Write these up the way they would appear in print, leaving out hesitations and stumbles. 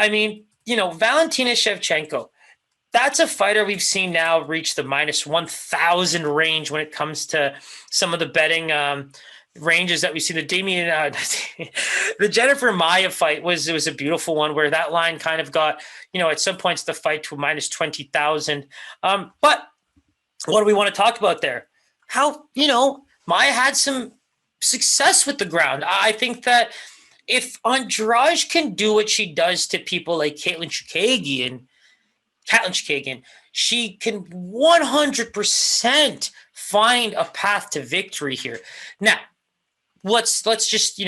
I mean, Valentina Shevchenko, that's a fighter we've seen now reach the minus 1,000 range when it comes to some of the betting ranges that we see. The Jennifer Maia fight was a beautiful one where that line kind of got, at some points the fight to minus 20,000. But what do we want to talk about there? How, Maia had some success with the ground. I think that if Andrade can do what she does to people like Caitlin Chookagian, she can 100% find a path to victory here. Now, let's just,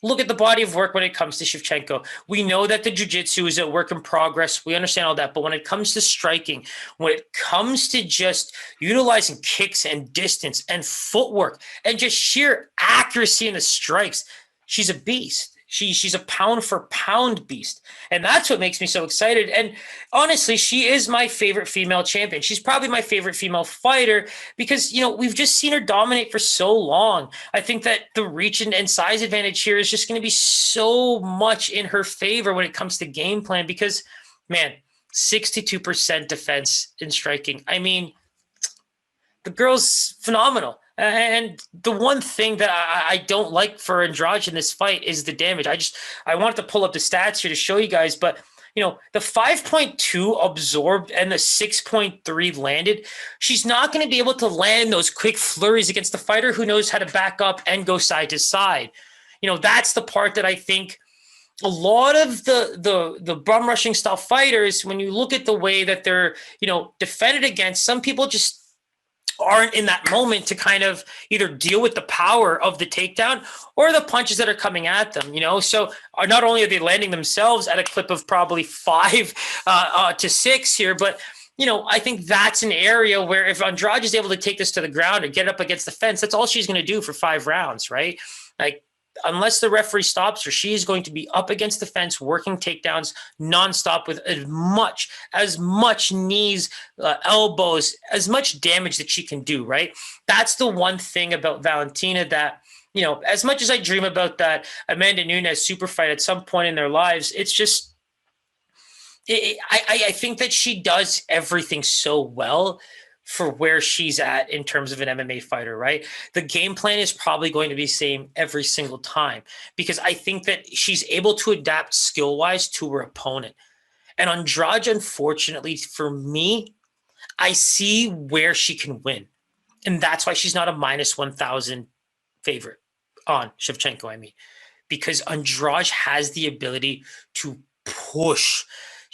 look at the body of work when it comes to Shevchenko. We know that the jiu-jitsu is a work in progress. We understand all that. But when it comes to striking, when it comes to just utilizing kicks and distance and footwork and just sheer accuracy in the strikes, she's a beast. She's a pound for pound beast. And that's what makes me so excited. And honestly, she is my favorite female champion. She's probably my favorite female fighter because, we've just seen her dominate for so long. I think that the reach and size advantage here is just going to be so much in her favor when it comes to game plan because, man, 62% defense in striking. I mean, the girl's phenomenal. And the one thing that I don't like for Andrade in this fight is the damage. I wanted to pull up the stats here to show you guys, but the 5.2 absorbed and the 6.3 landed. She's not going to be able to land those quick flurries against the fighter who knows how to back up and go side to side. That's the part that I think a lot of the bum rushing style fighters, when you look at the way that they're, defended against, some people just aren't in that moment to kind of either deal with the power of the takedown or the punches that are coming at them, So not only are they landing themselves at a clip of probably 5 to 6 here, but, I think that's an area where if Andrade is able to take this to the ground and get up against the fence, that's all she's going to do for 5 rounds, right? Like, unless the referee stops her, she is going to be up against the fence, working takedowns nonstop with as much knees, elbows, as much damage that she can do, right? That's the one thing about Valentina that, as much as I dream about that Amanda Nunes super fight at some point in their lives, it's just, I think that she does everything so well for where she's at in terms of an MMA fighter, right? The game plan is probably going to be the same every single time because I think that she's able to adapt skill-wise to her opponent. And Andrade, unfortunately, for me, I see where she can win. And that's why she's not a minus 1,000 favorite on Shevchenko, because Andrade has the ability to push.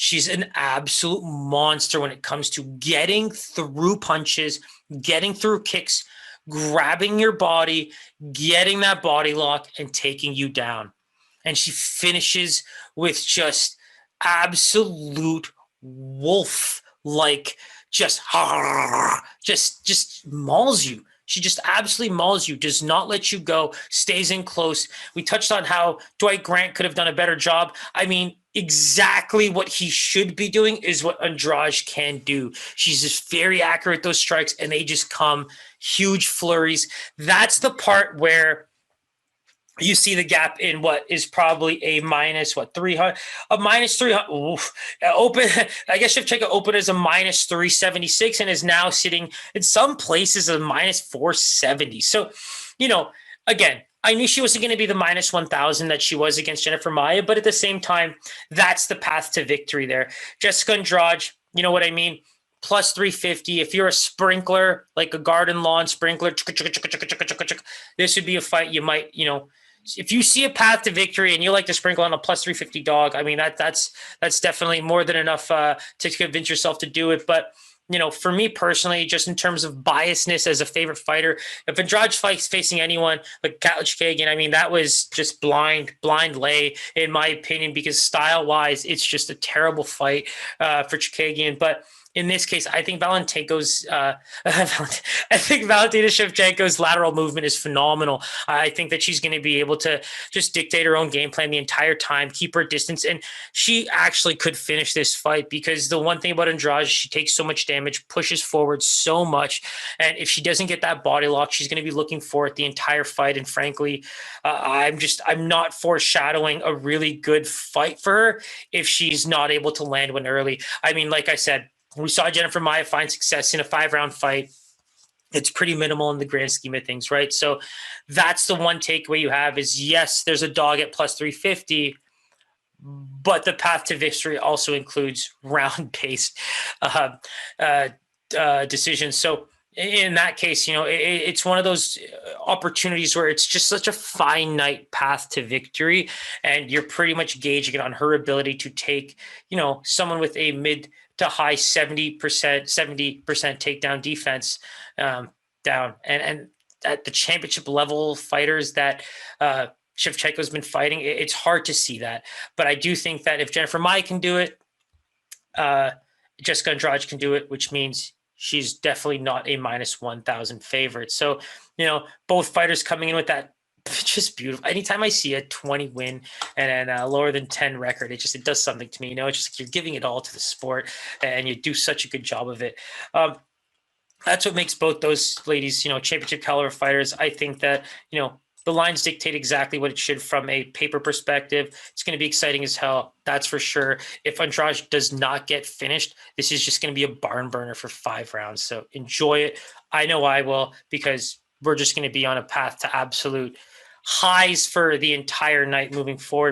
She's an absolute monster when it comes to getting through punches, getting through kicks, grabbing your body, getting that body lock, and taking you down. And she finishes with just absolute wolf-like, just mauls you. She just absolutely mauls you, does not let you go, stays in close. We touched on how Dwight Grant could have done a better job. Exactly what he should be doing is what Andrade can do. She's just very accurate, those strikes, and they just come huge flurries. That's the part where you see the gap in what is probably a minus 300, a minus 300. Oof. Open, I guess Shevchenko opened as a minus 376 and is now sitting in some places a minus 470. So, again, I knew she wasn't going to be the minus 1,000 that she was against Jennifer Maia, but at the same time, that's the path to victory there. Jessica Andrade, you know what I mean? Plus 350. If you're a sprinkler, like a garden lawn sprinkler, this would be a fight you might, if you see a path to victory and you like to sprinkle on a plus 350 dog, that's definitely more than enough to convince yourself to do it. But, for me personally, just in terms of biasness as a favorite fighter, if Andrade fights facing anyone like Chookagian, that was just blind lay, in my opinion, because style-wise, it's just a terrible fight for Chookagian. But in this case, I think Valentinko's, I think Valentina Shevchenko's lateral movement is phenomenal. I think that she's going to be able to just dictate her own game plan the entire time, keep her distance, and she actually could finish this fight because the one thing about Andrade, she takes so much damage, pushes forward so much, and if she doesn't get that body lock, she's going to be looking for it the entire fight. And frankly, I'm not foreshadowing a really good fight for her if she's not able to land one early. I mean, like I said, we saw Jennifer Maia find success in a 5-round fight. It's pretty minimal in the grand scheme of things, right? So that's the one takeaway you have is, yes, there's a dog at plus 350, but the path to victory also includes round-based decisions. So in that case, it's one of those opportunities where it's just such a finite path to victory, and you're pretty much gauging it on her ability to take, someone with a mid to high 70% takedown defense down. And at the championship level fighters that Shevchenko's been fighting, it's hard to see that. But I do think that if Jennifer Maia can do it, Jessica Andrade can do it, which means she's definitely not a minus 1,000 favorite. So, both fighters coming in with that, just beautiful. Anytime I see a 20 win and a lower than 10 record, it does something to me. It's just like you're giving it all to the sport and you do such a good job of it. That's what makes both those ladies, championship caliber fighters. I think that, the lines dictate exactly what it should from a paper perspective. It's going to be exciting as hell. That's for sure. If Andrade does not get finished, this is just going to be a barn burner for 5 rounds. So enjoy it. I know I will, because we're just going to be on a path to absolute highs for the entire night moving forward.